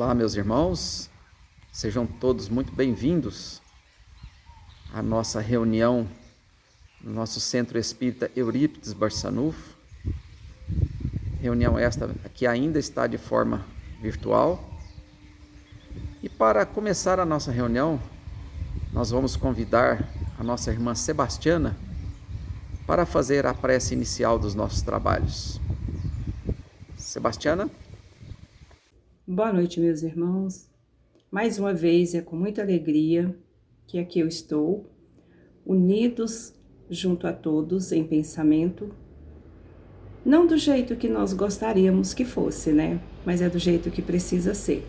Olá, meus irmãos, sejam todos muito bem-vindos à nossa reunião no nosso Centro Espírita Eurípides Barçanufo. Reunião esta que ainda está de forma virtual. E para começar a nossa reunião, nós vamos convidar a nossa irmã Sebastiana para fazer a prece inicial dos nossos trabalhos. Sebastiana? Boa noite, meus irmãos. Mais uma vez é com muita alegria que aqui eu estou, unidos junto a todos em pensamento, não do jeito que nós gostaríamos que fosse, né? Mas é do jeito que precisa ser.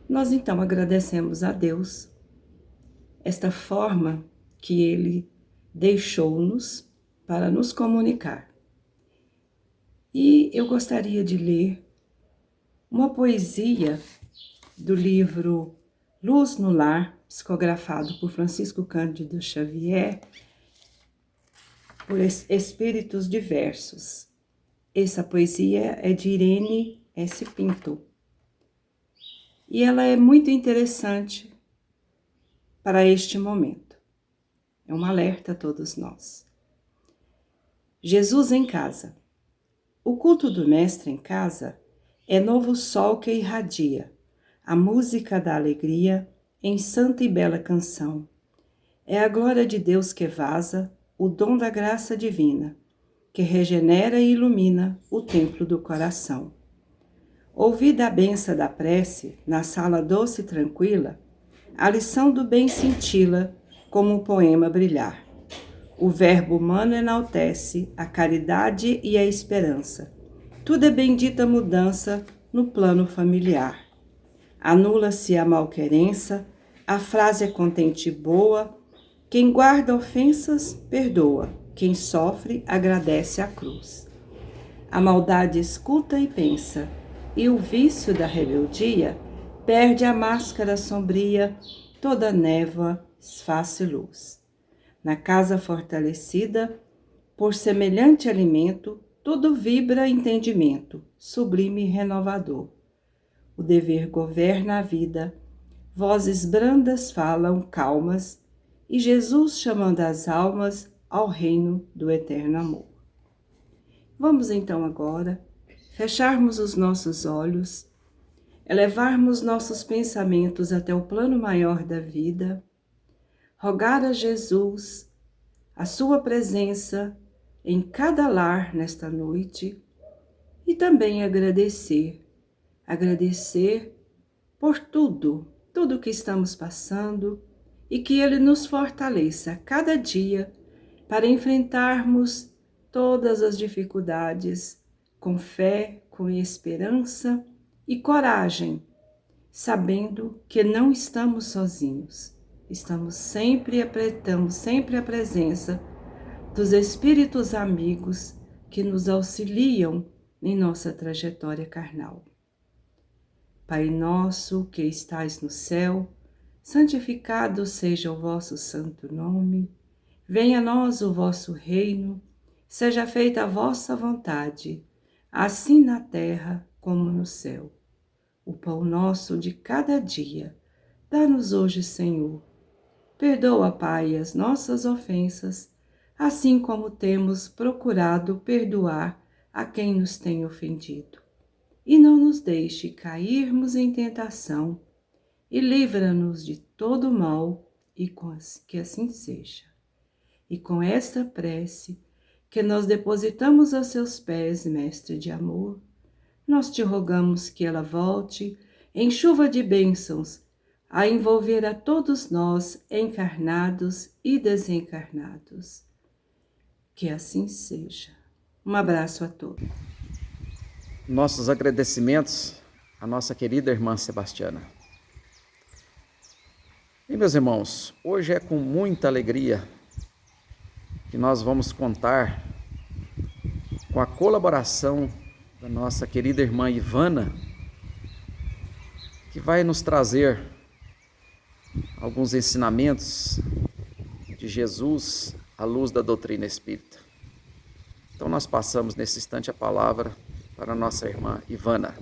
Nós então agradecemos a Deus esta forma que Ele deixou-nos para nos comunicar. E eu gostaria de ler uma poesia do livro Luz no Lar, psicografado por Francisco Cândido Xavier, por Espíritos Diversos. Essa poesia é de Irene S. Pinto. E ela é muito interessante para este momento. É um alerta a todos nós. Jesus em casa. O culto do Mestre em casa é novo sol que irradia, a música da alegria em santa e bela canção. É a glória de Deus que vaza, o dom da graça divina, que regenera e ilumina o templo do coração. Ouvida a benção da prece, na sala doce e tranquila, a lição do bem cintila como um poema brilhar. O verbo humano enaltece a caridade e a esperança. Tudo é bendita mudança no plano familiar. Anula-se a malquerença, a frase é contente e boa, quem guarda ofensas, perdoa, quem sofre, agradece a cruz. A maldade escuta e pensa, e o vício da rebeldia perde a máscara sombria, toda névoa esface luz. Na casa fortalecida, por semelhante alimento, tudo vibra entendimento, sublime e renovador. O dever governa a vida, vozes brandas falam, calmas, e Jesus chamando as almas ao reino do eterno amor. Vamos então agora fecharmos os nossos olhos, elevarmos nossos pensamentos até o plano maior da vida, rogar a Jesus a sua presença em cada lar nesta noite e também agradecer por tudo que estamos passando e que Ele nos fortaleça a cada dia para enfrentarmos todas as dificuldades com fé, com esperança e coragem, sabendo que não estamos sozinhos. Estamos sempre a presença dos Espíritos amigos que nos auxiliam em nossa trajetória carnal. Pai nosso que estais no céu, santificado seja o vosso santo nome. Venha a nós o vosso reino, seja feita a vossa vontade, assim na terra como no céu. O pão nosso de cada dia, dá-nos hoje, Senhor. Perdoa, Pai, as nossas ofensas, assim como temos procurado perdoar a quem nos tem ofendido. E não nos deixe cairmos em tentação, e livra-nos de todo mal, e que assim seja. E com esta prece, que nós depositamos aos seus pés, Mestre de amor, nós te rogamos que ela volte em chuva de bênçãos, a envolver a todos nós, encarnados e desencarnados. Que assim seja. Um abraço a todos. Nossos agradecimentos à nossa querida irmã Sebastiana. E meus irmãos, hoje é com muita alegria que nós vamos contar com a colaboração da nossa querida irmã Ivana, que vai nos trazer alguns ensinamentos de Jesus à luz da doutrina espírita. Então nós passamos nesse instante a palavra para a nossa irmã Ivana.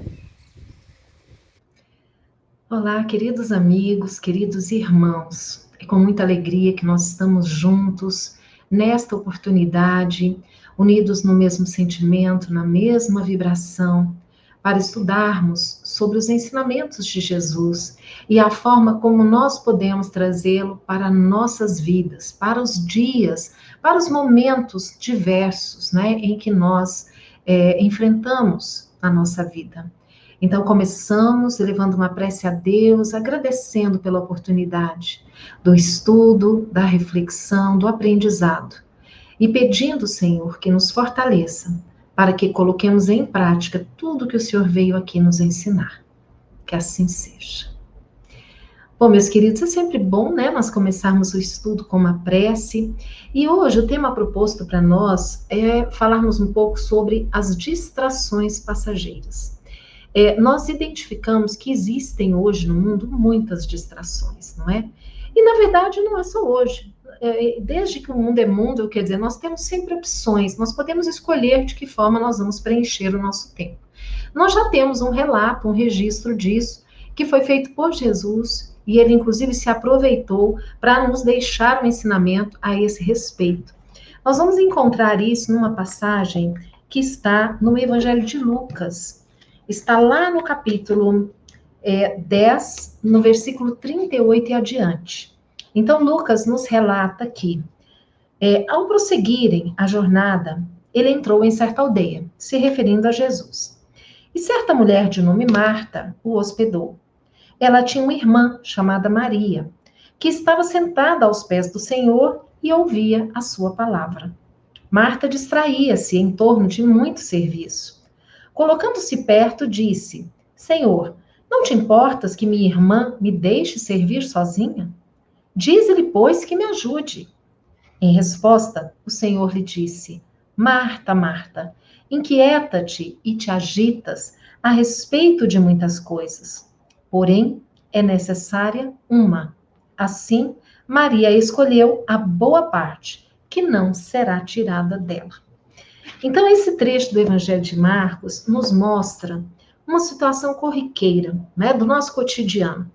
Olá, queridos amigos, queridos irmãos. É com muita alegria que nós estamos juntos nesta oportunidade, unidos no mesmo sentimento, na mesma vibração, para estudarmos sobre os ensinamentos de Jesus e a forma como nós podemos trazê-lo para nossas vidas, para os dias, para os momentos diversos, né, em que nós enfrentamos a nossa vida. Então, começamos elevando uma prece a Deus, agradecendo pela oportunidade do estudo, da reflexão, do aprendizado e pedindo, Senhor, que nos fortaleça para que coloquemos em prática tudo que o Senhor veio aqui nos ensinar. Que assim seja. Bom, meus queridos, é sempre bom, né, nós começarmos o estudo com uma prece. E hoje o tema proposto para nós é falarmos um pouco sobre as distrações passageiras. Nós identificamos que existem hoje no mundo muitas distrações, não é? E na verdade não é só hoje. Desde que o mundo é mundo, quer dizer, nós temos sempre opções, nós podemos escolher de que forma nós vamos preencher o nosso tempo. Nós já temos um relato, um registro disso, que foi feito por Jesus, e ele inclusive se aproveitou para nos deixar um ensinamento a esse respeito. Nós vamos encontrar isso numa passagem que está no Evangelho de Lucas. Está lá no capítulo 10, no versículo 38 e adiante. Então, Lucas nos relata que, ao prosseguirem a jornada, ele entrou em certa aldeia, se referindo a Jesus. E certa mulher de nome Marta o hospedou. Ela tinha uma irmã chamada Maria, que estava sentada aos pés do Senhor e ouvia a sua palavra. Marta distraía-se em torno de muito serviço. Colocando-se perto, disse: Senhor, não te importas que minha irmã me deixe servir sozinha? Dize-lhe, pois, que me ajude. Em resposta, o Senhor lhe disse: Marta, Marta, inquieta-te e te agitas a respeito de muitas coisas. Porém, é necessária uma. Assim, Maria escolheu a boa parte, que não será tirada dela. Então, esse trecho do Evangelho de Marcos nos mostra uma situação corriqueira, né, do nosso cotidiano.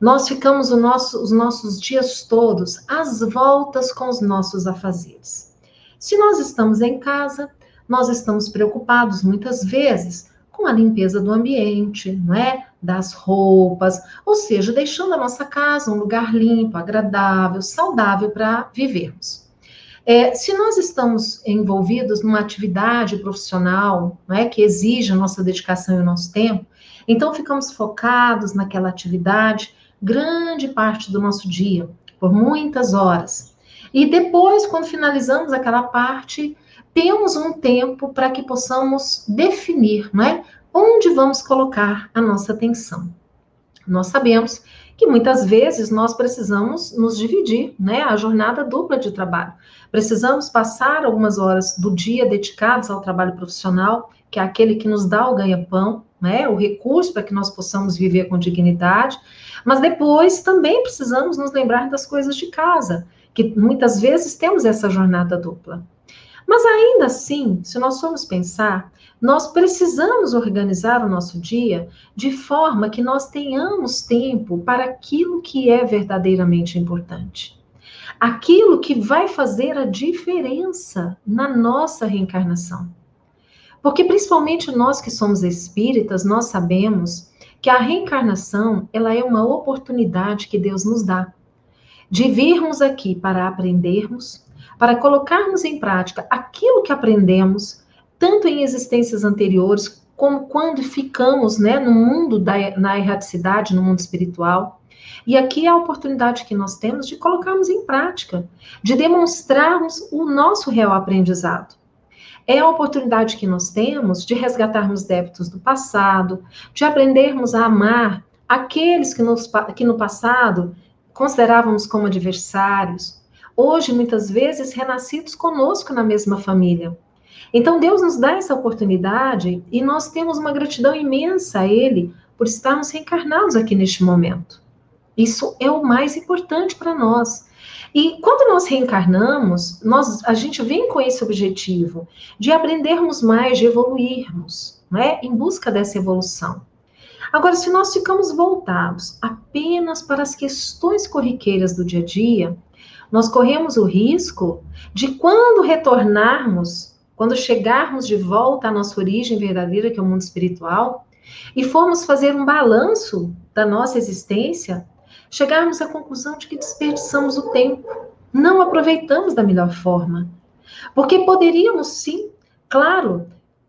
Nós ficamos os nossos dias todos às voltas com os nossos afazeres. Se nós estamos em casa, nós estamos preocupados muitas vezes com a limpeza do ambiente, não é? Das roupas, ou seja, deixando a nossa casa um lugar limpo, agradável, saudável para vivermos. Se nós estamos envolvidos numa atividade profissional, não é, que exige a nossa dedicação e o nosso tempo, então ficamos focados naquela atividade grande parte do nosso dia, por muitas horas. E depois, quando finalizamos aquela parte, temos um tempo para que possamos definir, não é, onde vamos colocar a nossa atenção. Nós sabemos que muitas vezes nós precisamos nos dividir, né, a jornada dupla de trabalho. Precisamos passar algumas horas do dia dedicadas ao trabalho profissional, que é aquele que nos dá o ganha-pão, né, o recurso para que nós possamos viver com dignidade, mas depois também precisamos nos lembrar das coisas de casa, que muitas vezes temos essa jornada dupla. Mas ainda assim, se nós formos pensar, nós precisamos organizar o nosso dia de forma que nós tenhamos tempo para aquilo que é verdadeiramente importante. Aquilo que vai fazer a diferença na nossa reencarnação. Porque principalmente nós que somos espíritas, nós sabemos que a reencarnação, ela é uma oportunidade que Deus nos dá de virmos aqui para aprendermos, para colocarmos em prática aquilo que aprendemos, tanto em existências anteriores, como quando ficamos, né, no mundo na erraticidade, no mundo espiritual. E aqui é a oportunidade que nós temos de colocarmos em prática, de demonstrarmos o nosso real aprendizado. É a oportunidade que nós temos de resgatarmos débitos do passado, de aprendermos a amar aqueles que no passado considerávamos como adversários, hoje muitas vezes renascidos conosco na mesma família. Então Deus nos dá essa oportunidade e nós temos uma gratidão imensa a Ele por estarmos reencarnados aqui neste momento. Isso é o mais importante para nós. E quando nós reencarnamos, a gente vem com esse objetivo de aprendermos mais, de evoluirmos, né, em busca dessa evolução. Agora, se nós ficamos voltados apenas para as questões corriqueiras do dia a dia, nós corremos o risco de, quando retornarmos, quando chegarmos de volta à nossa origem verdadeira, que é o mundo espiritual, e formos fazer um balanço da nossa existência, chegarmos à conclusão de que desperdiçamos o tempo, não aproveitamos da melhor forma. Porque poderíamos sim, claro,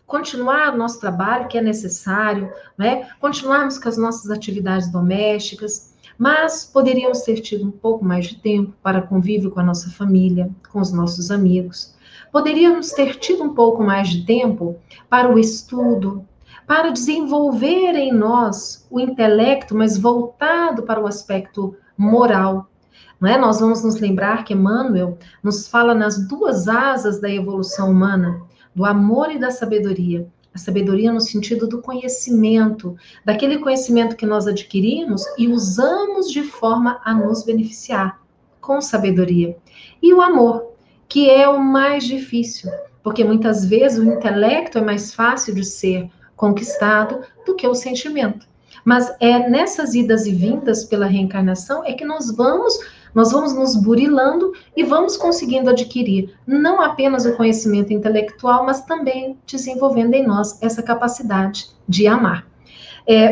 continuar o nosso trabalho, que é necessário, né? Continuarmos com as nossas atividades domésticas, mas poderíamos ter tido um pouco mais de tempo para convívio com a nossa família, com os nossos amigos. Poderíamos ter tido um pouco mais de tempo para o estudo, para desenvolver em nós o intelecto, mas voltado para o aspecto moral. Não é? Nós vamos nos lembrar que Emmanuel nos fala nas duas asas da evolução humana, do amor e da sabedoria. A sabedoria no sentido do conhecimento, daquele conhecimento que nós adquirimos e usamos de forma a nos beneficiar, com sabedoria. E o amor, que é o mais difícil, porque muitas vezes o intelecto é mais fácil de ser conquistado do que o sentimento. Mas é nessas idas e vindas pela reencarnação é que nós vamos nos burilando e vamos conseguindo adquirir não apenas o conhecimento intelectual, mas também desenvolvendo em nós essa capacidade de amar.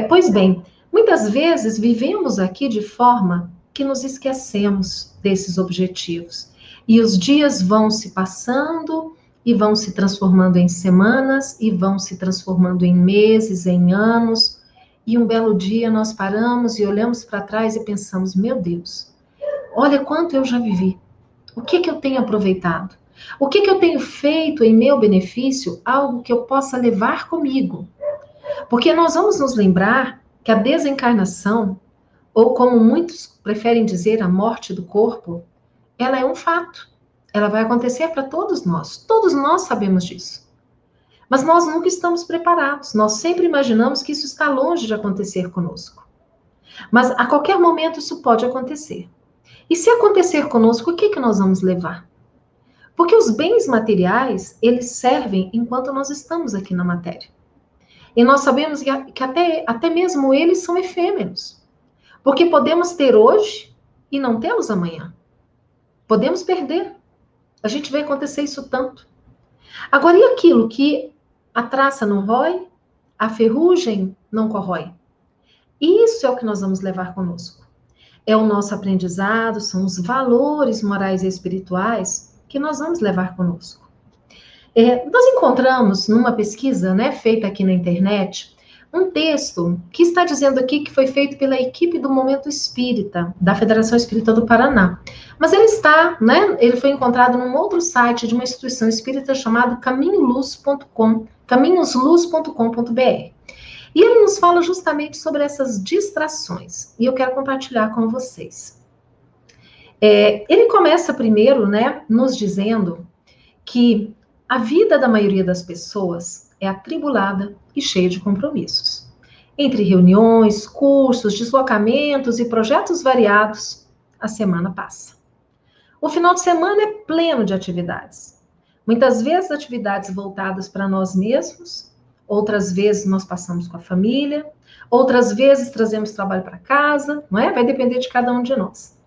Pois bem, muitas vezes vivemos aqui de forma que nos esquecemos desses objetivos. E os dias vão se passando e vão se transformando em semanas e vão se transformando em meses, em anos. E um belo dia nós paramos e olhamos para trás e pensamos, meu Deus, olha quanto eu já vivi. O que eu tenho aproveitado? O que eu tenho feito em meu benefício? Algo que eu possa levar comigo. Porque nós vamos nos lembrar que a desencarnação, ou como muitos preferem dizer, a morte do corpo, ela é um fato. Ela vai acontecer para todos nós. Todos nós sabemos disso. Mas nós nunca estamos preparados. Nós sempre imaginamos que isso está longe de acontecer conosco. Mas a qualquer momento isso pode acontecer. E se acontecer conosco, o que nós vamos levar? Porque os bens materiais, eles servem enquanto nós estamos aqui na matéria. E nós sabemos que até mesmo eles são efêmeros. Porque podemos ter hoje e não tê-los amanhã. Podemos perder. A gente vê acontecer isso tanto. Agora, e aquilo que a traça não rói, a ferrugem não corrói? Isso é o que nós vamos levar conosco. É o nosso aprendizado, são os valores morais e espirituais que nós vamos levar conosco. Nós encontramos numa pesquisa, né, feita aqui na internet, um texto que está dizendo aqui que foi feito pela equipe do Momento Espírita, da Federação Espírita do Paraná. Mas ele foi encontrado num outro site de uma instituição espírita chamado caminhosluz.com, caminhosluz.com.br. E ele nos fala justamente sobre essas distrações. E eu quero compartilhar com vocês. Ele começa primeiro, né, nos dizendo que a vida da maioria das pessoas é atribulada e cheia de compromissos. Entre reuniões, cursos, deslocamentos e projetos variados, a semana passa. O final de semana é pleno de atividades. Muitas vezes atividades voltadas para nós mesmos, outras vezes nós passamos com a família, outras vezes trazemos trabalho para casa, não é? Vai depender de cada um de nós.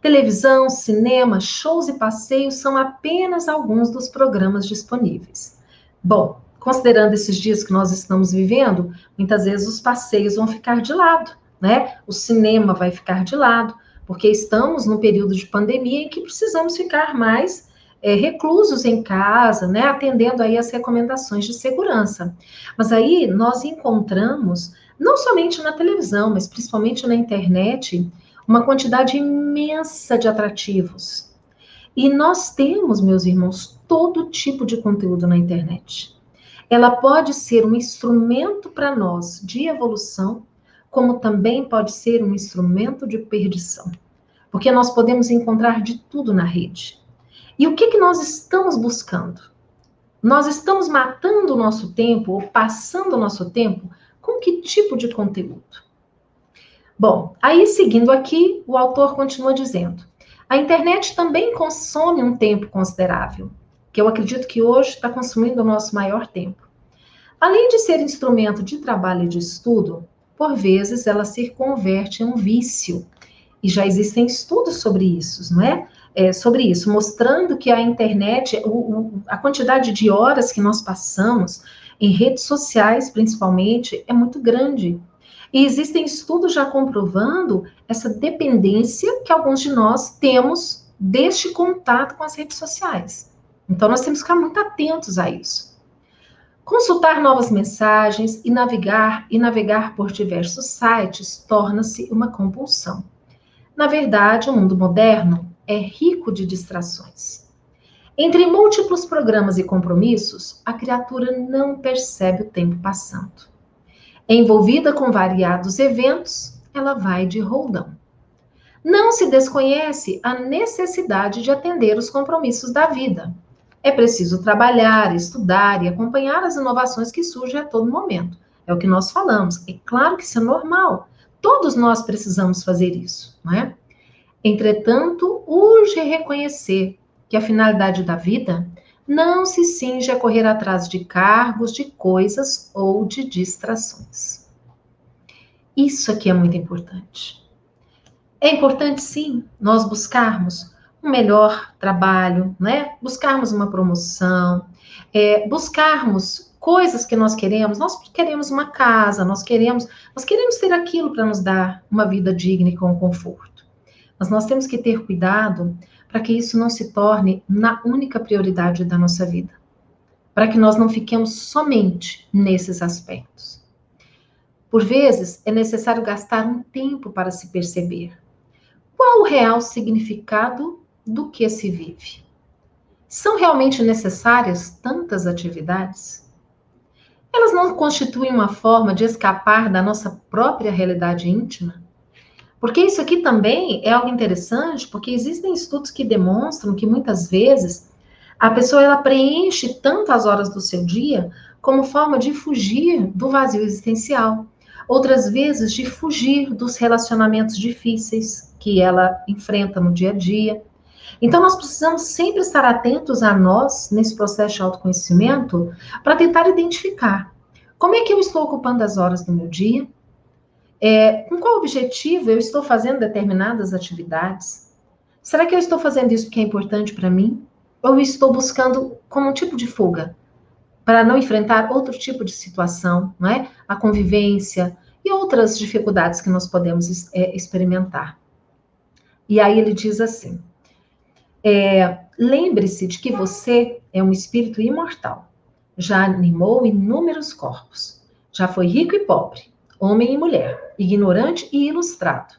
Televisão, cinema, shows e passeios são apenas alguns dos programas disponíveis. Bom, considerando esses dias que nós estamos vivendo, muitas vezes os passeios vão ficar de lado, né? O cinema vai ficar de lado, porque estamos num período de pandemia em que precisamos ficar mais reclusos em casa, né? Atendendo aí as recomendações de segurança. Mas aí nós encontramos, não somente na televisão, mas principalmente na internet, uma quantidade imensa de atrativos. E nós temos, meus irmãos, todo tipo de conteúdo na internet. Ela pode ser um instrumento para nós de evolução, como também pode ser um instrumento de perdição. Porque nós podemos encontrar de tudo na rede. E o que nós estamos buscando? Nós estamos matando o nosso tempo, ou passando o nosso tempo, com que tipo de conteúdo? Bom, aí seguindo aqui, o autor continua dizendo: a internet também consome um tempo considerável, que eu acredito que hoje está consumindo o nosso maior tempo. Além de ser instrumento de trabalho e de estudo, por vezes ela se converte em um vício. E já existem estudos sobre isso, não é? Sobre isso, mostrando que a internet, a quantidade de horas que nós passamos em redes sociais, principalmente, é muito grande. E existem estudos já comprovando essa dependência que alguns de nós temos deste contato com as redes sociais. Então, nós temos que ficar muito atentos a isso. Consultar novas mensagens e navegar por diversos sites torna-se uma compulsão. Na verdade, o mundo moderno é rico de distrações. Entre múltiplos programas e compromissos, a criatura não percebe o tempo passando. Envolvida com variados eventos, ela vai de roldão. Não se desconhece a necessidade de atender os compromissos da vida. É preciso trabalhar, estudar e acompanhar as inovações que surgem a todo momento. É o que nós falamos. É claro que isso é normal. Todos nós precisamos fazer isso, não é? Entretanto, urge reconhecer que a finalidade da vida não se cinge a correr atrás de cargos, de coisas ou de distrações. Isso aqui é muito importante. É importante, sim, nós buscarmos um melhor trabalho, né? Buscarmos uma promoção, buscarmos coisas que nós queremos. Nós queremos uma casa, nós queremos ter aquilo para nos dar uma vida digna e com conforto. Mas nós temos que ter cuidado para que isso não se torne na única prioridade da nossa vida. Para que nós não fiquemos somente nesses aspectos. Por vezes, é necessário gastar um tempo para se perceber. Qual o real significado do que se vive? São realmente necessárias tantas atividades? Elas não constituem uma forma de escapar da nossa própria realidade íntima? Porque isso aqui também é algo interessante, porque existem estudos que demonstram que muitas vezes a pessoa ela preenche tantas horas do seu dia como forma de fugir do vazio existencial. Outras vezes de fugir dos relacionamentos difíceis que ela enfrenta no dia a dia. Então nós precisamos sempre estar atentos a nós, nesse processo de autoconhecimento, para tentar identificar como é que eu estou ocupando as horas do meu dia, com qual objetivo eu estou fazendo determinadas atividades? Será que eu estou fazendo isso porque é importante para mim? Ou estou buscando como um tipo de fuga? Para não enfrentar outro tipo de situação, não é? A convivência e outras dificuldades que nós podemos experimentar. E aí ele diz assim, lembre-se de que você é um espírito imortal. Já animou inúmeros corpos. Já foi rico e pobre, homem e mulher, ignorante e ilustrado.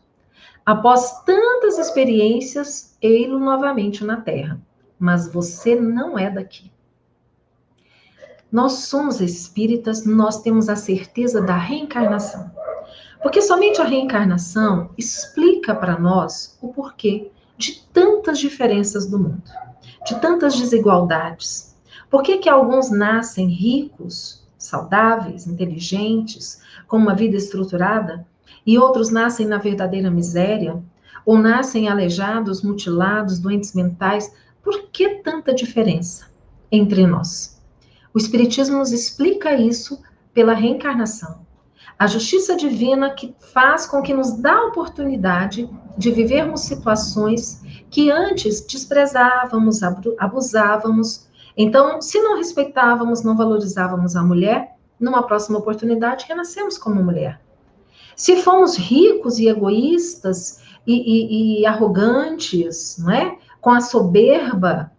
Após tantas experiências, ei-lo novamente na Terra. Mas você não é daqui. Nós somos espíritas, nós temos a certeza da reencarnação. Porque somente a reencarnação explica para nós o porquê de tantas diferenças do mundo, de tantas desigualdades. Por que alguns nascem ricos, saudáveis, inteligentes, com uma vida estruturada, e outros nascem na verdadeira miséria, ou nascem aleijados, mutilados, doentes mentais? Por que tanta diferença entre nós? O Espiritismo nos explica isso pela reencarnação. A justiça divina que faz com que nos dá a oportunidade de vivermos situações que antes desprezávamos, abusávamos. Então, se não respeitávamos, não valorizávamos a mulher, numa próxima oportunidade renascemos como mulher. Se fomos ricos e egoístas e arrogantes, não é? Com a soberba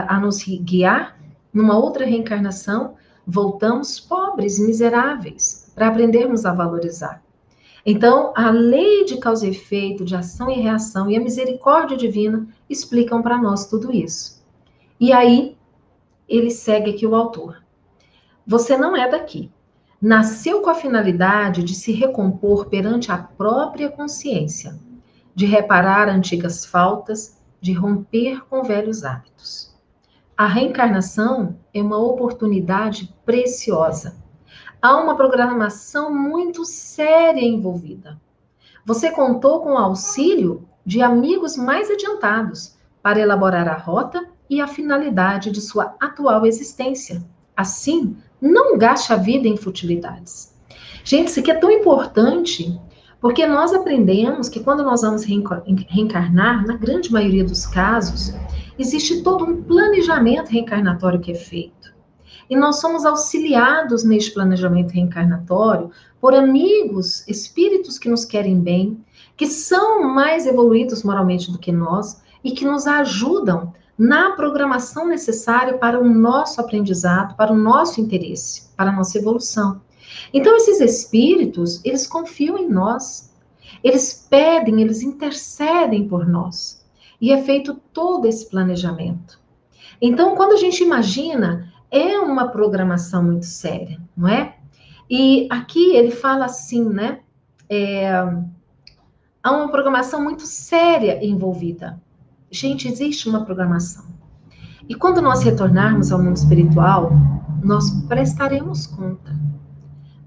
a nos guiar, numa outra reencarnação, voltamos pobres, miseráveis, para aprendermos a valorizar. Então, a lei de causa e efeito, de ação e reação e a misericórdia divina explicam para nós tudo isso. E aí, ele segue aqui o autor. Você não é daqui. Nasceu com a finalidade de se recompor perante a própria consciência, de reparar antigas faltas, de romper com velhos hábitos. A reencarnação é uma oportunidade preciosa. Há uma programação muito séria envolvida. Você contou com o auxílio de amigos mais adiantados para elaborar a rota e a finalidade de sua atual existência. Assim, não gaste a vida em futilidades. Gente, isso aqui é tão importante, porque nós aprendemos que quando nós vamos reencarnar, na grande maioria dos casos, existe todo um planejamento reencarnatório que é feito. E nós somos auxiliados neste planejamento reencarnatório por amigos, espíritos que nos querem bem, que são mais evoluídos moralmente do que nós e que nos ajudam na programação necessária para o nosso aprendizado, para o nosso interesse, para a nossa evolução. Então, esses espíritos, eles confiam em nós, eles pedem, eles intercedem por nós. E é feito todo esse planejamento. Então, quando a gente imagina, é uma programação muito séria, não é? E aqui ele fala assim, né? Há uma programação muito séria envolvida. Gente, existe uma programação. E quando nós retornarmos ao mundo espiritual, nós prestaremos conta.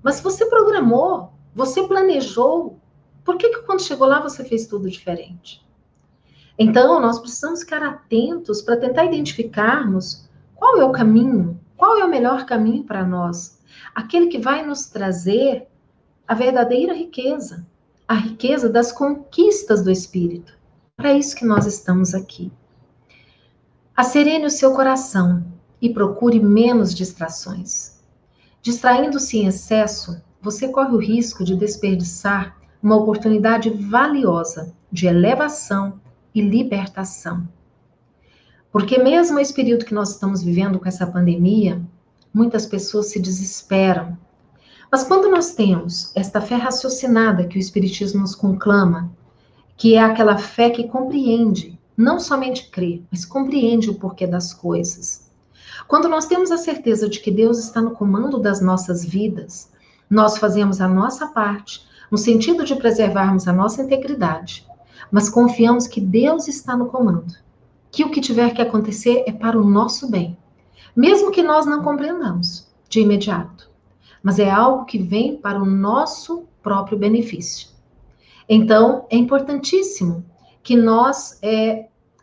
Mas você programou, você planejou, por que quando chegou lá você fez tudo diferente? Então, nós precisamos ficar atentos para tentar identificarmos qual é o caminho, qual é o melhor caminho para nós, aquele que vai nos trazer a verdadeira riqueza, a riqueza das conquistas do espírito. Para isso que nós estamos aqui. Acerene o seu coração e procure menos distrações. Distraindo-se em excesso, você corre o risco de desperdiçar uma oportunidade valiosa de elevação e libertação. Porque mesmo esse período que nós estamos vivendo com essa pandemia, muitas pessoas se desesperam. Mas quando nós temos esta fé raciocinada que o Espiritismo nos conclama, que é aquela fé que compreende, não somente crê, mas compreende o porquê das coisas. Quando nós temos a certeza de que Deus está no comando das nossas vidas, nós fazemos a nossa parte, no sentido de preservarmos a nossa integridade, mas confiamos que Deus está no comando, que o que tiver que acontecer é para o nosso bem, mesmo que nós não compreendamos de imediato, mas é algo que vem para o nosso próprio benefício. Então, é importantíssimo que nós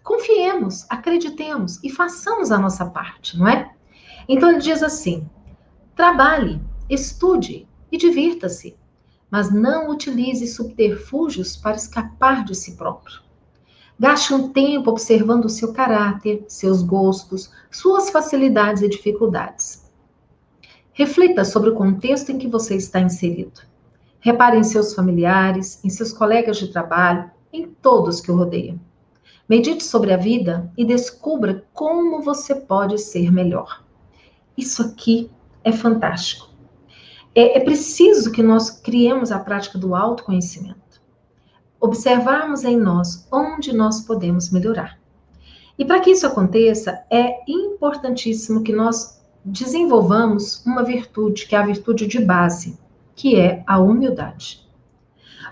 confiemos, acreditemos e façamos a nossa parte, não é? Então, ele diz assim: trabalhe, estude e divirta-se, mas não utilize subterfúgios para escapar de si próprio. Gaste um tempo observando o seu caráter, seus gostos, suas facilidades e dificuldades. Reflita sobre o contexto em que você está inserido. Repare em seus familiares, em seus colegas de trabalho, em todos que o rodeiam. Medite sobre a vida e descubra como você pode ser melhor. Isso aqui é fantástico. É preciso que nós criemos a prática do autoconhecimento. Observarmos em nós onde nós podemos melhorar. E para que isso aconteça, é importantíssimo que nós desenvolvamos uma virtude, que é a virtude de base, que é a humildade.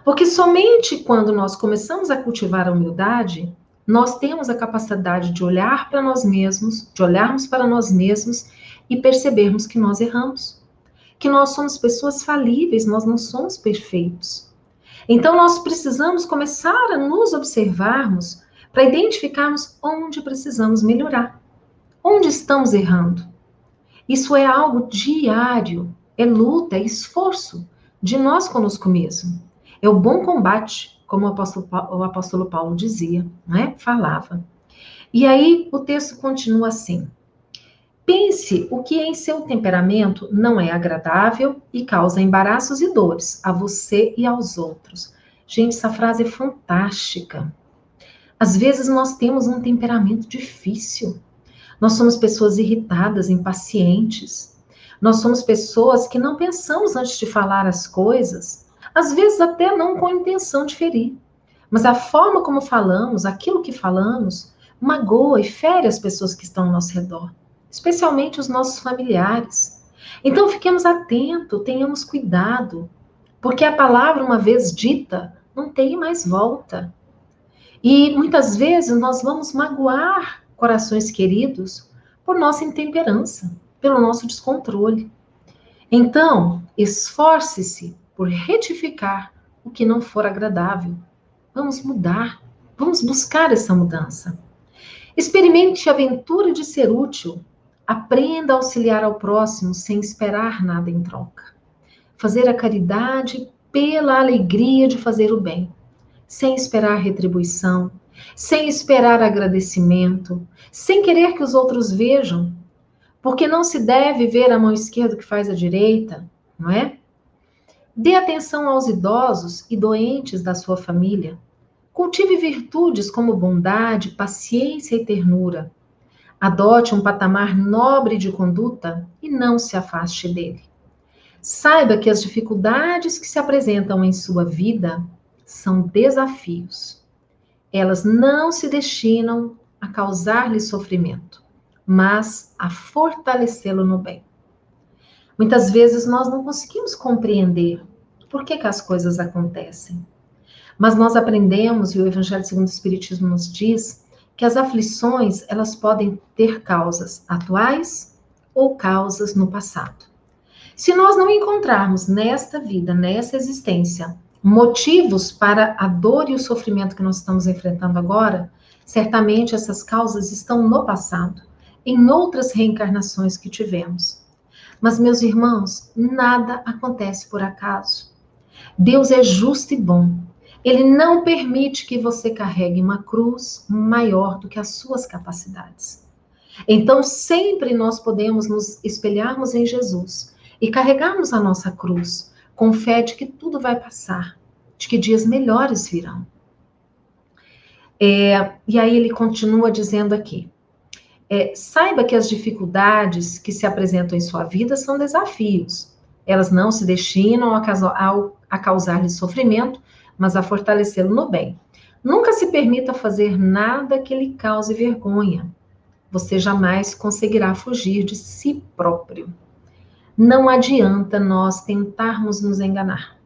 Porque somente quando nós começamos a cultivar a humildade, nós temos a capacidade de olhar para nós mesmos, de olharmos para nós mesmos e percebermos que nós erramos, que nós somos pessoas falíveis, nós não somos perfeitos. Então, nós precisamos começar a nos observarmos para identificarmos onde precisamos melhorar, onde estamos errando. Isso é algo diário, é luta, é esforço de nós conosco mesmo. É o bom combate, como o apóstolo Paulo dizia, né? Falava. E aí o texto continua assim: pense o que em seu temperamento não é agradável e causa embaraços e dores a você e aos outros. Gente, essa frase é fantástica. Às vezes nós temos um temperamento difícil. Nós somos pessoas irritadas, impacientes. Nós somos pessoas que não pensamos antes de falar as coisas, às vezes até não com a intenção de ferir. Mas a forma como falamos, aquilo que falamos, magoa e fere as pessoas que estão ao nosso redor, especialmente os nossos familiares. Então fiquemos atentos, tenhamos cuidado, porque a palavra, uma vez dita, não tem mais volta. E muitas vezes nós vamos magoar corações queridos por nossa intemperança, pelo nosso descontrole. Então, esforce-se por retificar o que não for agradável. Vamos mudar, vamos buscar essa mudança. Experimente a aventura de ser útil. Aprenda a auxiliar ao próximo sem esperar nada em troca. fazer a caridade pela alegria de fazer o bem, sem esperar retribuição, sem esperar agradecimento, sem querer que os outros vejam, porque não se deve ver a mão esquerda que faz a direita, não é? Dê atenção aos idosos e doentes da sua família. Cultive virtudes como bondade, paciência e ternura. Adote um patamar nobre de conduta e não se afaste dele. Saiba que as dificuldades que se apresentam em sua vida são desafios. Elas não se destinam a causar-lhe sofrimento, mas a fortalecê-lo no bem. Muitas vezes nós não conseguimos compreender por que as coisas acontecem. Mas nós aprendemos, e o Evangelho segundo o Espiritismo nos diz, que as aflições, elas podem ter causas atuais ou causas no passado. Se nós não encontrarmos nesta vida, nessa existência, motivos para a dor e o sofrimento que nós estamos enfrentando agora, certamente essas causas estão no passado, em outras reencarnações que tivemos. Mas, meus irmãos, nada acontece por acaso. Deus é justo e bom. Ele não permite que você carregue uma cruz maior do que as suas capacidades. Então, sempre nós podemos nos espelharmos em Jesus e carregarmos a nossa cruz com fé de que tudo vai passar, de que dias melhores virão. E aí ele continua dizendo aqui, saiba que as dificuldades que se apresentam em sua vida são desafios. Elas não se destinam a causar-lhe sofrimento, mas a fortalecê-lo no bem. Nunca se permita fazer nada que lhe cause vergonha. Você jamais conseguirá fugir de si próprio. Não adianta nós tentarmos nos enganar.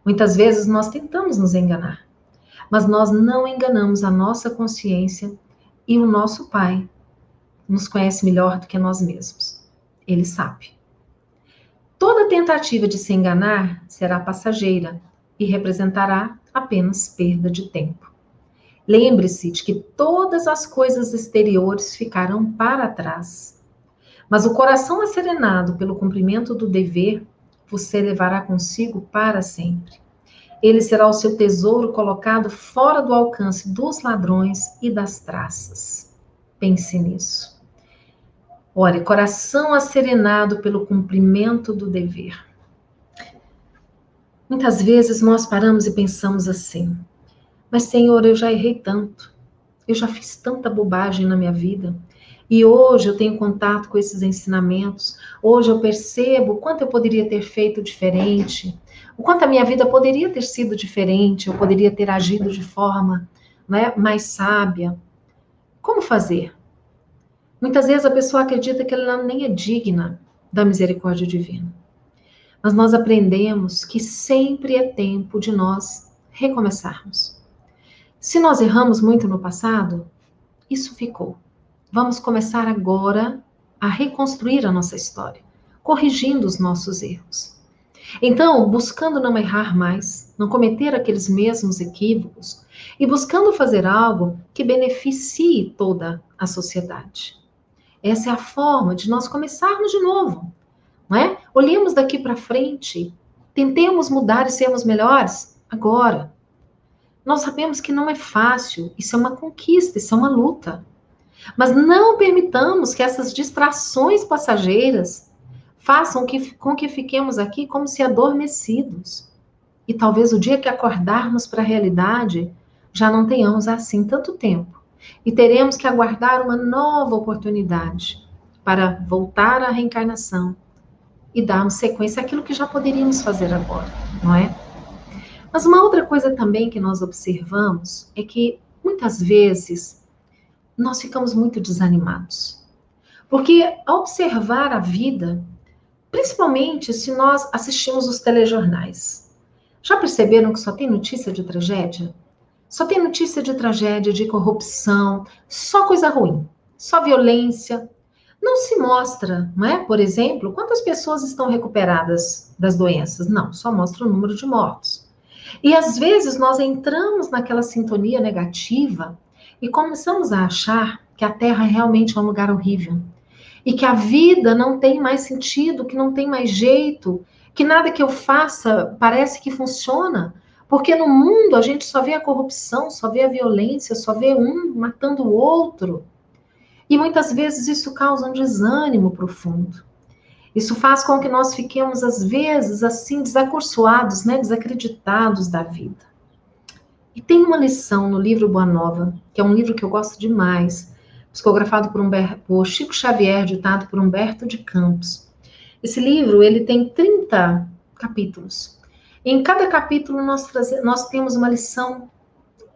Muitas vezes nós tentamos nos enganar, mas nós não enganamos a nossa consciência e o nosso Pai nos conhece melhor do que nós mesmos. Ele sabe. Toda tentativa de se enganar será passageira e representará apenas perda de tempo. Lembre-se de que todas as coisas exteriores ficarão para trás, mas o coração asserenado pelo cumprimento do dever você levará consigo para sempre. Ele será o seu tesouro colocado fora do alcance dos ladrões e das traças. Pense nisso. Ore, coração asserenado pelo cumprimento do dever. Muitas vezes nós paramos e pensamos assim, mas Senhor, eu já errei tanto, eu já fiz tanta bobagem na minha vida, e hoje eu tenho contato com esses ensinamentos, hoje eu percebo o quanto eu poderia ter feito diferente, o quanto a minha vida poderia ter sido diferente, eu poderia ter agido de forma, mais sábia. Como fazer? Muitas vezes a pessoa acredita que ela nem é digna da misericórdia divina. Mas nós aprendemos que sempre é tempo de nós recomeçarmos. Se nós erramos muito no passado, isso ficou. Vamos começar agora a reconstruir a nossa história, corrigindo os nossos erros. Então, buscando não errar mais, não cometer aqueles mesmos equívocos e buscando fazer algo que beneficie toda a sociedade. Essa é a forma de nós começarmos de novo. Não é? Olhemos daqui para frente, tentemos mudar e sermos melhores agora. Nós sabemos que não é fácil, isso é uma conquista, isso é uma luta. Mas não permitamos que essas distrações passageiras façam com que fiquemos aqui como se adormecidos. E talvez o dia que acordarmos para a realidade, já não tenhamos assim tanto tempo. E teremos que aguardar uma nova oportunidade para voltar à reencarnação e darmos sequência àquilo que já poderíamos fazer agora, não é? Mas uma outra coisa também que nós observamos é que muitas vezes nós ficamos muito desanimados. Porque ao observar a vida, principalmente se nós assistimos os telejornais, já perceberam que só tem notícia de tragédia? Só tem notícia de tragédia, de corrupção, só coisa ruim, só violência. Não se mostra, não é? Por exemplo, quantas pessoas estão recuperadas das doenças? Não, só mostra o número de mortos. E às vezes nós entramos naquela sintonia negativa e começamos a achar que a Terra realmente é um lugar horrível. E que a vida não tem mais sentido, que não tem mais jeito, que nada que eu faça parece que funciona, porque no mundo a gente só vê a corrupção, só vê a violência, só vê um matando o outro. E muitas vezes isso causa um desânimo profundo. Isso faz com que nós fiquemos, às vezes, assim, desacursoados, né? Desacreditados da vida. E tem uma lição no livro Boa Nova, que é um livro que eu gosto demais, psicografado por Chico Xavier, ditado por Humberto de Campos. Esse livro, ele tem 30 capítulos. Em cada capítulo nós temos uma lição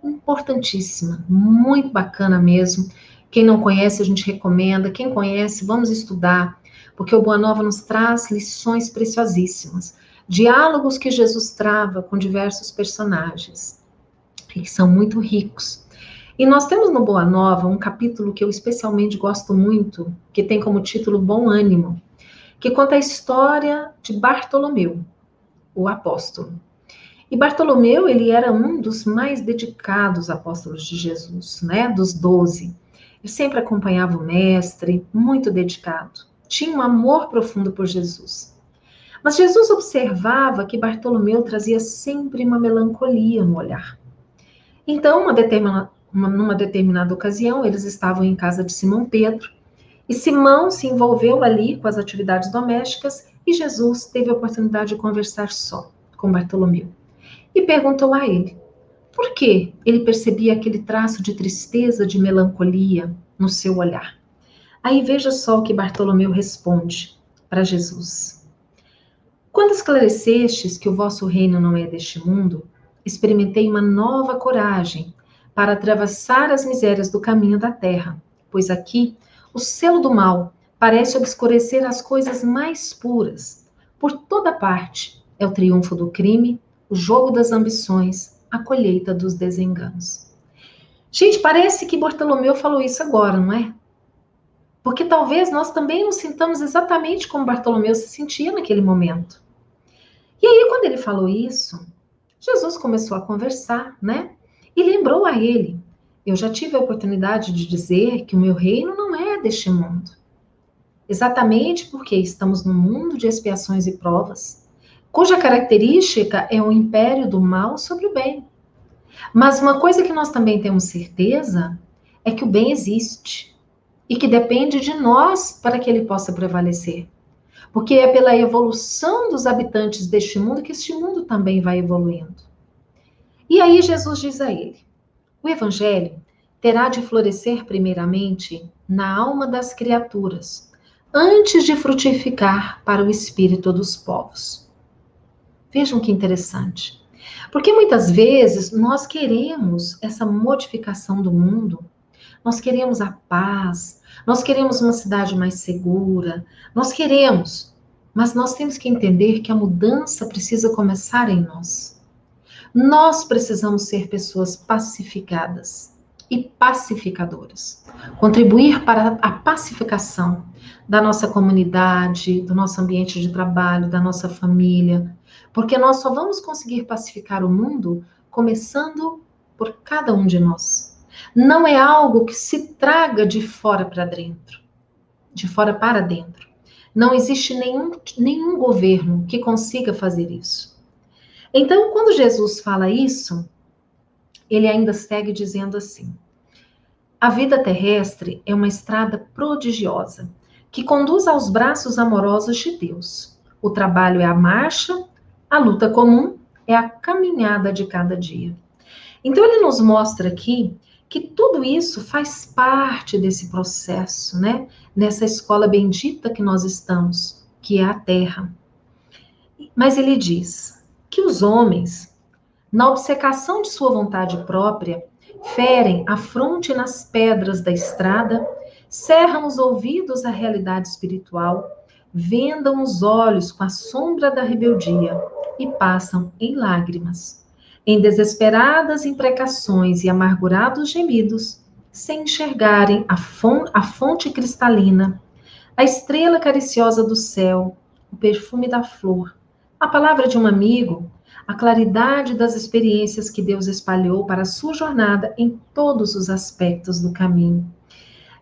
importantíssima, muito bacana mesmo. Quem não conhece, a gente recomenda. Quem conhece, vamos estudar, porque o Boa Nova nos traz lições preciosíssimas. Diálogos que Jesus trava com diversos personagens, que são muito ricos. E nós temos no Boa Nova um capítulo que eu especialmente gosto muito, que tem como título Bom Ânimo, que conta a história de Bartolomeu, o apóstolo. E Bartolomeu, ele era um dos mais dedicados apóstolos de Jesus, né? Dos 12. Ele sempre acompanhava o mestre, muito dedicado. Tinha um amor profundo por Jesus. Mas Jesus observava que Bartolomeu trazia sempre uma melancolia no olhar. Então, numa determinada ocasião, eles estavam em casa de Simão Pedro, e Simão se envolveu ali com as atividades domésticas, e Jesus teve a oportunidade de conversar só com Bartolomeu. E perguntou a ele, por que ele percebia aquele traço de tristeza, de melancolia no seu olhar? Aí veja só o que Bartolomeu responde para Jesus. Quando esclarecestes que o vosso reino não é deste mundo, experimentei uma nova coragem para atravessar as misérias do caminho da terra, pois aqui o selo do mal parece obscurecer as coisas mais puras. Por toda parte é o triunfo do crime, o jogo das ambições, a colheita dos desenganos. Gente, parece que Bartolomeu falou isso agora, não é? Porque talvez nós também nos sintamos exatamente como Bartolomeu se sentia naquele momento. E aí, quando ele falou isso, Jesus começou a conversar, né? E lembrou a ele, eu já tive a oportunidade de dizer que o meu reino não é deste mundo. Exatamente porque estamos num mundo de expiações e provas, cuja característica é o império do mal sobre o bem. Mas uma coisa que nós também temos certeza é que o bem existe e que depende de nós para que ele possa prevalecer. Porque é pela evolução dos habitantes deste mundo que este mundo também vai evoluindo. E aí Jesus diz a ele, o evangelho terá de florescer primeiramente na alma das criaturas, antes de frutificar para o espírito dos povos. Vejam que interessante. Porque muitas vezes nós queremos essa modificação do mundo, nós queremos a paz, nós queremos uma cidade mais segura, nós queremos, mas nós temos que entender que a mudança precisa começar em nós. Nós precisamos ser pessoas pacificadas e pacificadoras, contribuir para a pacificação da nossa comunidade, do nosso ambiente de trabalho, da nossa família, porque nós só vamos conseguir pacificar o mundo começando por cada um de nós. Não é algo que se traga de fora para dentro, de fora para dentro. Não existe nenhum governo que consiga fazer isso. Então, quando Jesus fala isso, ele ainda segue dizendo assim, a vida terrestre é uma estrada prodigiosa, que conduz aos braços amorosos de Deus. O trabalho é a marcha, a luta comum é a caminhada de cada dia. Então, ele nos mostra aqui que tudo isso faz parte desse processo, né? Nessa escola bendita que nós estamos, que é a Terra. Mas ele diz que os homens, na obcecação de sua vontade própria, ferem a fronte nas pedras da estrada, cerram os ouvidos à realidade espiritual, vendam os olhos com a sombra da rebeldia e passam em lágrimas, em desesperadas imprecações e amargurados gemidos, sem enxergarem a fonte cristalina, a estrela cariciosa do céu, o perfume da flor, a palavra de um amigo, a claridade das experiências que Deus espalhou para a sua jornada em todos os aspectos do caminho.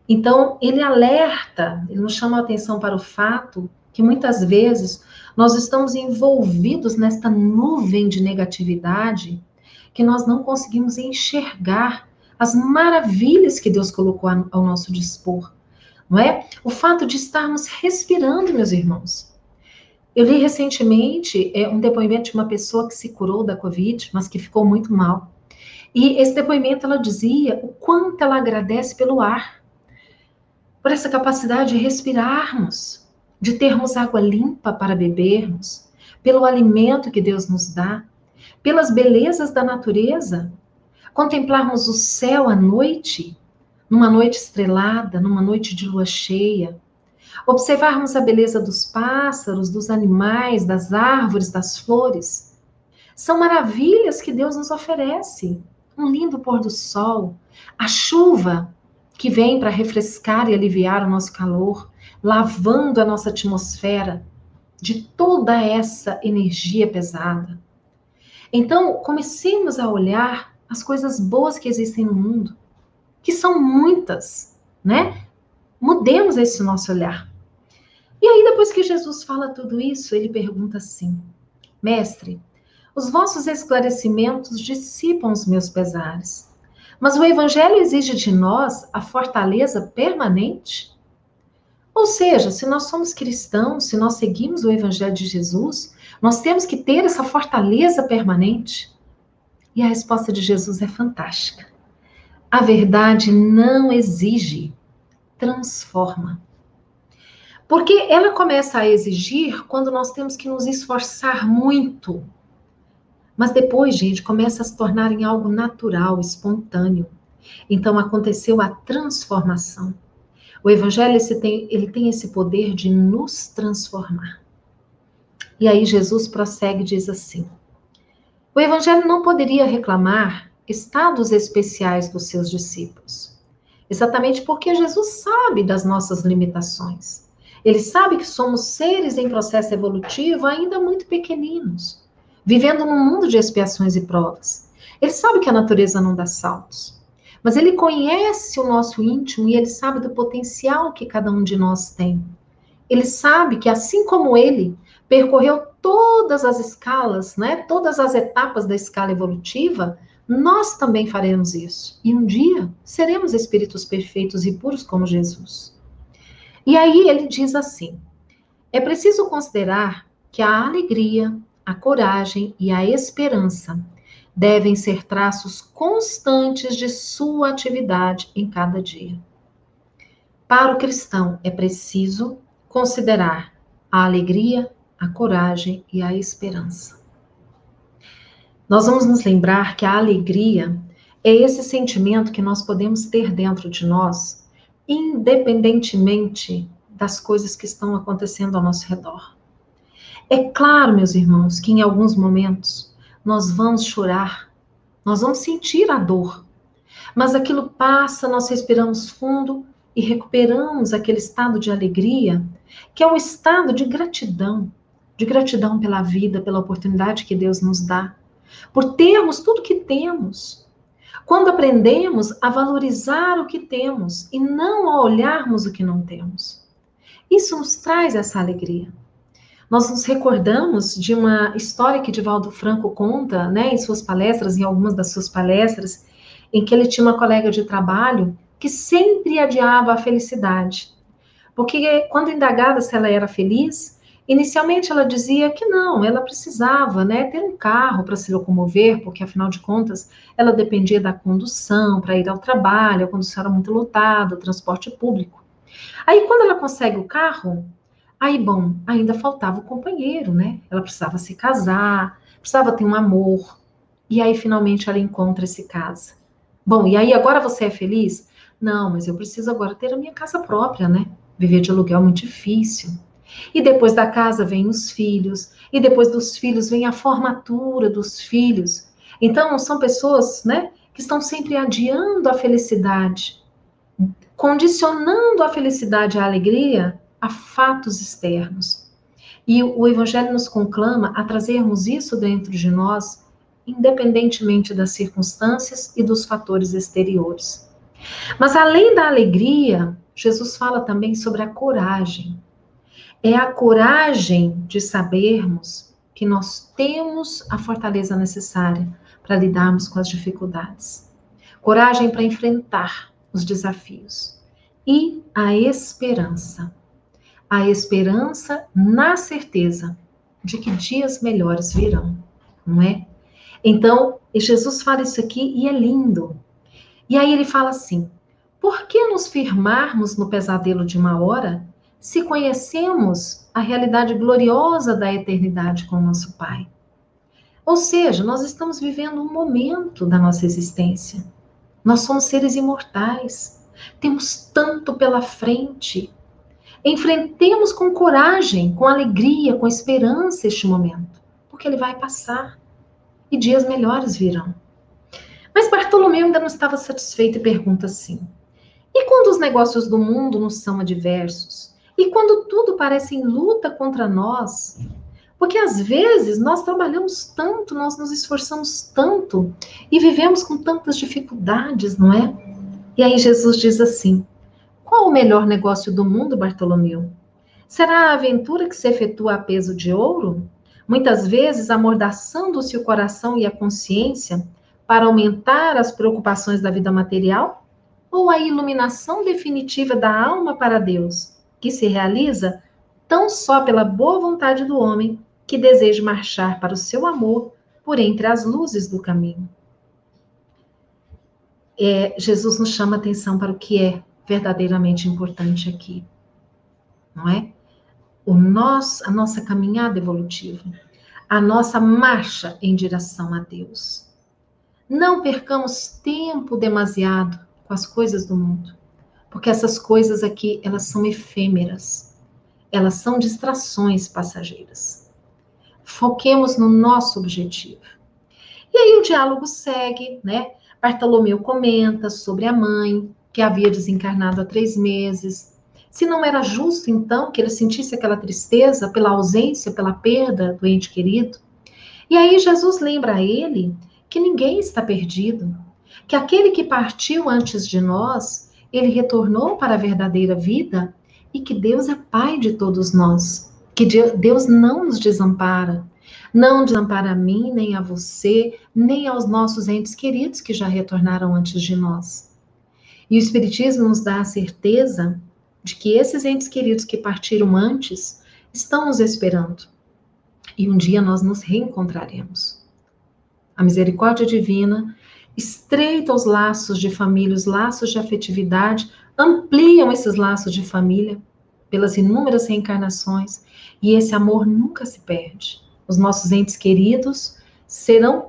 Então, ele alerta, ele nos chama a atenção para o fato que muitas vezes Nós estamos envolvidos nesta nuvem de negatividade que nós não conseguimos enxergar as maravilhas que Deus colocou ao nosso dispor, não é? O fato de estarmos respirando, meus irmãos. Eu li recentemente um depoimento de uma pessoa que se curou da Covid, mas que ficou muito mal. E esse depoimento, ela dizia o quanto ela agradece pelo ar, por essa capacidade de respirarmos, de termos água limpa para bebermos, pelo alimento que Deus nos dá, pelas belezas da natureza, contemplarmos o céu à noite, numa noite estrelada, numa noite de lua cheia, observarmos a beleza dos pássaros, dos animais, das árvores, das flores. São maravilhas que Deus nos oferece. Um lindo pôr do sol, a chuva que vem para refrescar e aliviar o nosso calor, lavando a nossa atmosfera de toda essa energia pesada. Então, comecemos a olhar as coisas boas que existem no mundo, que são muitas, né? Mudemos esse nosso olhar. E aí, depois que Jesus fala tudo isso, ele pergunta assim: Mestre, os vossos esclarecimentos dissipam os meus pesares, mas o Evangelho exige de nós a fortaleza permanente? Ou seja, se nós somos cristãos, se nós seguimos o Evangelho de Jesus, nós temos que ter essa fortaleza permanente? E a resposta de Jesus é fantástica. A verdade não exige, transforma. Porque ela começa a exigir quando nós temos que nos esforçar muito. Mas depois, gente, começa a se tornar em algo natural, espontâneo. Então aconteceu a transformação. O Evangelho ele tem esse poder de nos transformar. E aí Jesus prossegue e diz assim: o Evangelho não poderia reclamar estados especiais dos seus discípulos. Exatamente porque Jesus sabe das nossas limitações. Ele sabe que somos seres em processo evolutivo ainda muito pequeninos, vivendo num mundo de expiações e provas. Ele sabe que a natureza não dá saltos, mas ele conhece o nosso íntimo e ele sabe do potencial que cada um de nós tem. Ele sabe que, assim como ele percorreu todas as escalas, né, todas as etapas da escala evolutiva, nós também faremos isso. E um dia seremos espíritos perfeitos e puros como Jesus. E aí ele diz assim: é preciso considerar que a alegria, a coragem e a esperança devem ser traços constantes de sua atividade em cada dia. Para o cristão é preciso considerar a alegria, a coragem e a esperança. Nós vamos nos lembrar que a alegria é esse sentimento que nós podemos ter dentro de nós, independentemente das coisas que estão acontecendo ao nosso redor. É claro, meus irmãos, que em alguns momentos nós vamos chorar, nós vamos sentir a dor, mas aquilo passa, nós respiramos fundo e recuperamos aquele estado de alegria, que é um estado de gratidão pela vida, pela oportunidade que Deus nos dá, por termos tudo que temos. Quando aprendemos a valorizar o que temos e não a olharmos o que não temos, isso nos traz essa alegria. Nós nos recordamos de uma história que Divaldo Franco conta, né, em suas palestras, em algumas das suas palestras, em que ele tinha uma colega de trabalho que sempre adiava a felicidade. Porque quando indagada se ela era feliz, inicialmente ela dizia que não, ela precisava, né, ter um carro para se locomover, porque afinal de contas ela dependia da condução para ir ao trabalho, a condução era muito lotada, o transporte público. Aí quando ela consegue o carro, aí bom, ainda faltava o companheiro, né? Ela precisava se casar, precisava ter um amor, e aí finalmente ela encontra e se casa. Bom, e aí agora você é feliz? Não, mas eu preciso agora ter a minha casa própria, né? Viver de aluguel é muito difícil. E depois da casa vem os filhos, e depois dos filhos vem a formatura dos filhos. Então, são pessoas, né, que estão sempre adiando a felicidade, condicionando a felicidade e a alegria a fatos externos. E o Evangelho nos conclama a trazermos isso dentro de nós, independentemente das circunstâncias e dos fatores exteriores. Mas além da alegria, Jesus fala também sobre a coragem. É a coragem de sabermos que nós temos a fortaleza necessária para lidarmos com as dificuldades. Coragem para enfrentar os desafios. E a esperança. A esperança na certeza de que dias melhores virão, não é? Então, Jesus fala isso aqui e é lindo. E aí ele fala assim: por que nos firmarmos no pesadelo de uma hora, se conhecemos a realidade gloriosa da eternidade com o nosso Pai? Ou seja, nós estamos vivendo um momento da nossa existência. Nós somos seres imortais. Temos tanto pela frente. Enfrentemos com coragem, com alegria, com esperança este momento, porque ele vai passar e dias melhores virão. Mas Bartolomeu ainda não estava satisfeito e pergunta assim: e quando os negócios do mundo nos são adversos? E quando tudo parece em luta contra nós? Porque às vezes nós trabalhamos tanto, nós nos esforçamos tanto e vivemos com tantas dificuldades, não é? E aí Jesus diz assim: qual o melhor negócio do mundo, Bartolomeu? Será a aventura que se efetua a peso de ouro? Muitas vezes amordaçando-se o coração e a consciência para aumentar as preocupações da vida material? Ou a iluminação definitiva da alma para Deus, que se realiza tão só pela boa vontade do homem que deseja marchar para o seu amor por entre as luzes do caminho? Jesus nos chama a atenção para o que é verdadeiramente importante aqui, não é? A nossa caminhada evolutiva, a nossa marcha em direção a Deus. Não percamos tempo demasiado com as coisas do mundo, porque essas coisas aqui, elas são efêmeras, elas são distrações passageiras. Foquemos no nosso objetivo. E aí o diálogo segue, né? Bartolomeu comenta sobre a mãe, que havia desencarnado há 3 meses. Se não era justo, então, que ele sentisse aquela tristeza pela ausência, pela perda do ente querido. E aí Jesus lembra a ele que ninguém está perdido, que aquele que partiu antes de nós, ele retornou para a verdadeira vida e que Deus é Pai de todos nós, que Deus não nos desampara. Não desampara a mim, nem a você, nem aos nossos entes queridos que já retornaram antes de nós. E o Espiritismo nos dá a certeza de que esses entes queridos que partiram antes estão nos esperando. E um dia nós nos reencontraremos. A misericórdia divina estreita os laços de família, os laços de afetividade, ampliam esses laços de família pelas inúmeras reencarnações, e esse amor nunca se perde. Os nossos entes queridos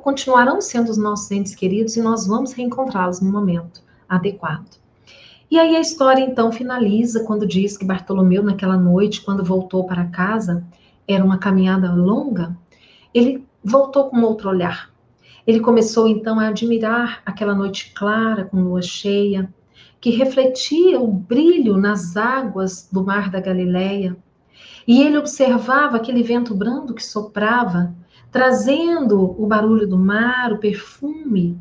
continuarão sendo os nossos entes queridos e nós vamos reencontrá-los no momento adequado. E aí a história então finaliza quando diz que Bartolomeu, naquela noite, quando voltou para casa, era uma caminhada longa, ele voltou com outro olhar. Ele começou então a admirar aquela noite clara, com lua cheia, que refletia o brilho nas águas do mar da Galileia. E ele observava aquele vento brando que soprava, trazendo o barulho do mar, o perfume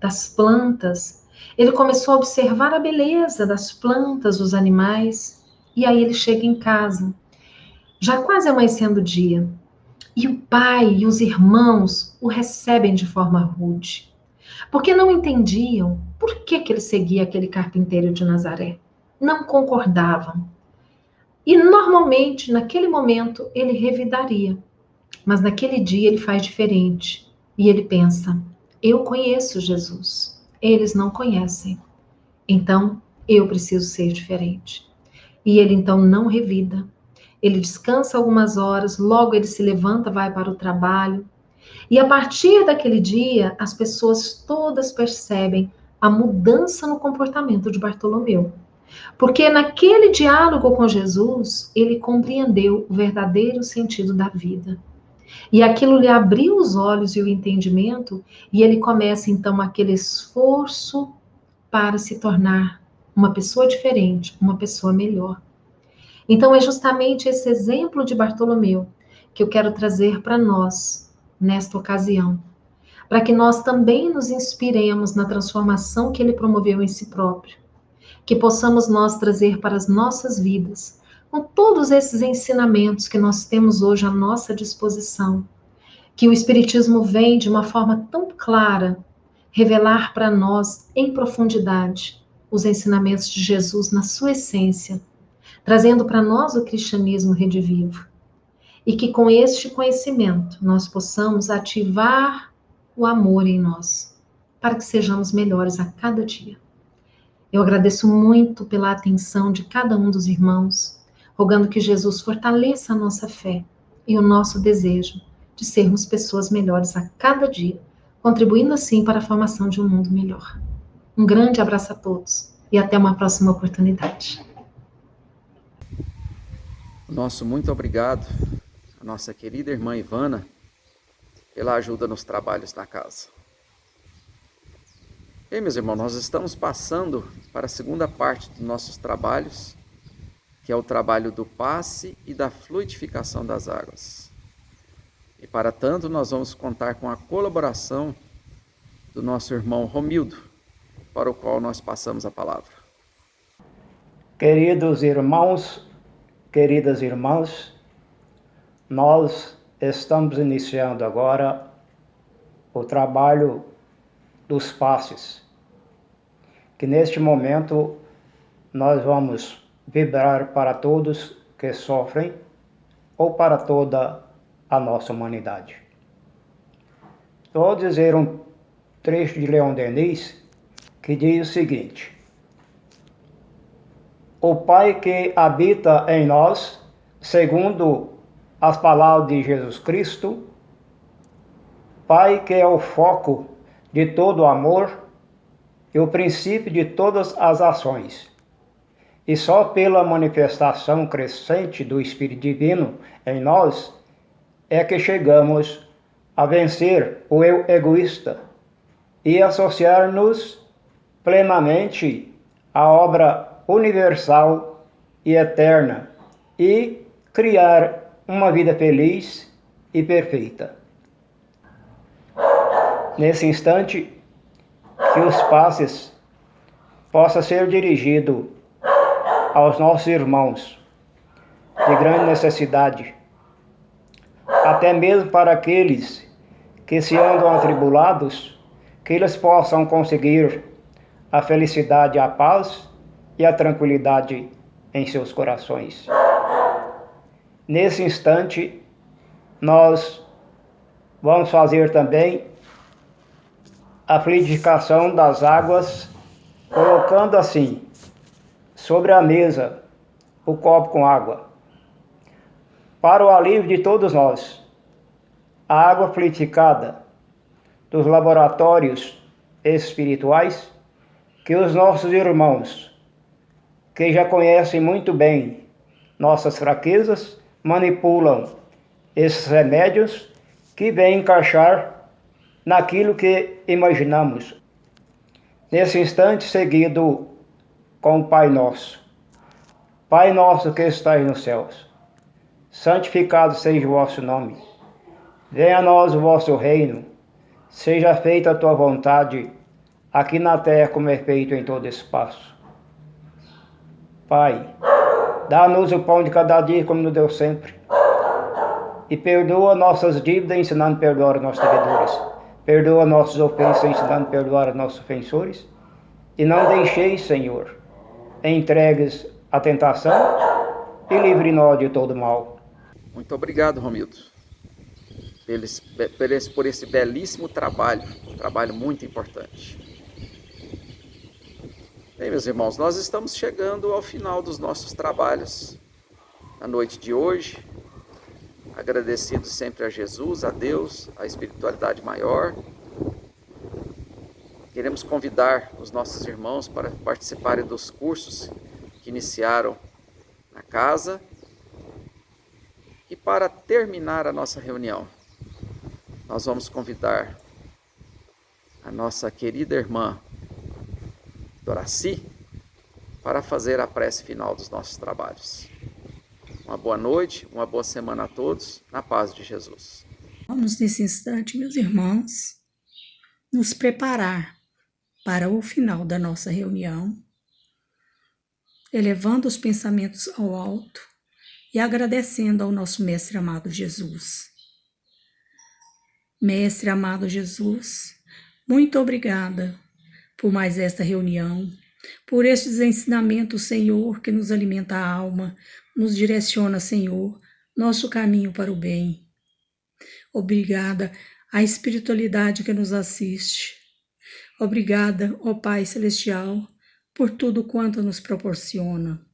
das plantas. Ele começou a observar a beleza das plantas, dos animais, e aí ele chega em casa, já quase amanhecendo o dia, e o pai e os irmãos o recebem de forma rude, porque não entendiam por que ele seguia aquele carpinteiro de Nazaré. Não concordavam. E normalmente, naquele momento, ele revidaria. Mas naquele dia ele faz diferente. E ele pensa: eu conheço Jesus, eles não conhecem. Então, eu preciso ser diferente. E ele então não revida. Ele descansa algumas horas, logo ele se levanta, vai para o trabalho. E a partir daquele dia, as pessoas todas percebem a mudança no comportamento de Bartolomeu. Porque naquele diálogo com Jesus, ele compreendeu o verdadeiro sentido da vida. E aquilo lhe abriu os olhos e o entendimento, e ele começa então aquele esforço para se tornar uma pessoa diferente, uma pessoa melhor. Então é justamente esse exemplo de Bartolomeu que eu quero trazer para nós nesta ocasião, para que nós também nos inspiremos na transformação que ele promoveu em si próprio, que possamos nós trazer para as nossas vidas com todos esses ensinamentos que nós temos hoje à nossa disposição, que o Espiritismo vem de uma forma tão clara revelar para nós em profundidade os ensinamentos de Jesus na sua essência, trazendo para nós o cristianismo redivivo. E que com este conhecimento nós possamos ativar o amor em nós, para que sejamos melhores a cada dia. Eu agradeço muito pela atenção de cada um dos irmãos, rogando que Jesus fortaleça a nossa fé e o nosso desejo de sermos pessoas melhores a cada dia, contribuindo assim para a formação de um mundo melhor. Um grande abraço a todos e até uma próxima oportunidade. Nosso muito obrigado à nossa querida irmã Ivana pela ajuda nos trabalhos na casa. Bem, meus irmãos, nós estamos passando para a segunda parte dos nossos trabalhos, que é o trabalho do passe e da fluidificação das águas. E para tanto, nós vamos contar com a colaboração do nosso irmão Romildo, para o qual nós passamos a palavra. Queridos irmãos, queridas irmãs, nós estamos iniciando agora o trabalho dos passes, que neste momento nós vamos vibrar para todos que sofrem ou para toda a nossa humanidade. Vou dizer um trecho de Leon Denis que diz o seguinte: o Pai que habita em nós, segundo as palavras de Jesus Cristo, Pai que é o foco de todo o amor e o princípio de todas as ações. E só pela manifestação crescente do Espírito Divino em nós é que chegamos a vencer o eu egoísta e associar-nos plenamente à obra universal e eterna e criar uma vida feliz e perfeita. Nesse instante, que os passes possam ser dirigidos aos nossos irmãos de grande necessidade, até mesmo para aqueles que se andam atribulados, que eles possam conseguir a felicidade, a paz e a tranquilidade em seus corações. Nesse instante, nós vamos fazer também a fluidificação das águas, colocando assim sobre a mesa o copo com água. Para o alívio de todos nós, a água fluidificada dos laboratórios espirituais, que os nossos irmãos, que já conhecem muito bem nossas fraquezas, manipulam esses remédios que vêm encaixar naquilo que imaginamos. Nesse instante, seguido com o Pai Nosso. Pai nosso que estais nos céus, santificado seja o vosso nome. Venha a nós o vosso reino. Seja feita a tua vontade, aqui na terra como é feito em todo espaço. Pai, dá-nos o pão de cada dia como nos deu sempre. E perdoa nossas dívidas, ensinando a perdoar os nossos devedores. Perdoa nossas ofensas, ensinando a perdoar os nossos ofensores. E não deixeis, Senhor, entregues à tentação e livre-nos de todo mal. Muito obrigado, Romildo, por esse belíssimo trabalho, um trabalho muito importante. Bem, meus irmãos, nós estamos chegando ao final dos nossos trabalhos na noite de hoje, agradecidos sempre a Jesus, a Deus, a espiritualidade maior. Queremos convidar os nossos irmãos para participarem dos cursos que iniciaram na casa. E para terminar a nossa reunião, nós vamos convidar a nossa querida irmã Doraci para fazer a prece final dos nossos trabalhos. Uma boa noite, uma boa semana a todos, na paz de Jesus. Vamos nesse instante, meus irmãos, nos preparar para o final da nossa reunião, elevando os pensamentos ao alto e agradecendo ao nosso Mestre amado Jesus. Mestre amado Jesus, muito obrigada por mais esta reunião, por estes ensinamentos, Senhor, que nos alimenta a alma, nos direciona, Senhor, nosso caminho para o bem. Obrigada à espiritualidade que nos assiste. Obrigada, ó Pai Celestial, por tudo quanto nos proporciona.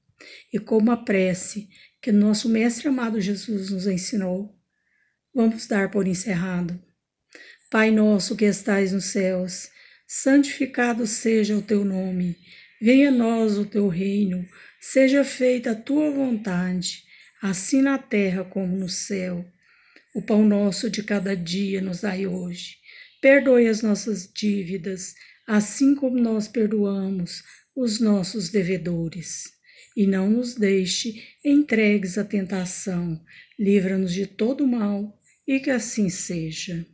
E como a prece que nosso Mestre amado Jesus nos ensinou, vamos dar por encerrado. Pai nosso que estais nos céus, santificado seja o teu nome. Venha a nós o teu reino, seja feita a tua vontade, assim na terra como no céu. O pão nosso de cada dia nos dai hoje. Perdoe as nossas dívidas, assim como nós perdoamos os nossos devedores. E não nos deixe entregues à tentação. Livra-nos de todo mal, e que assim seja.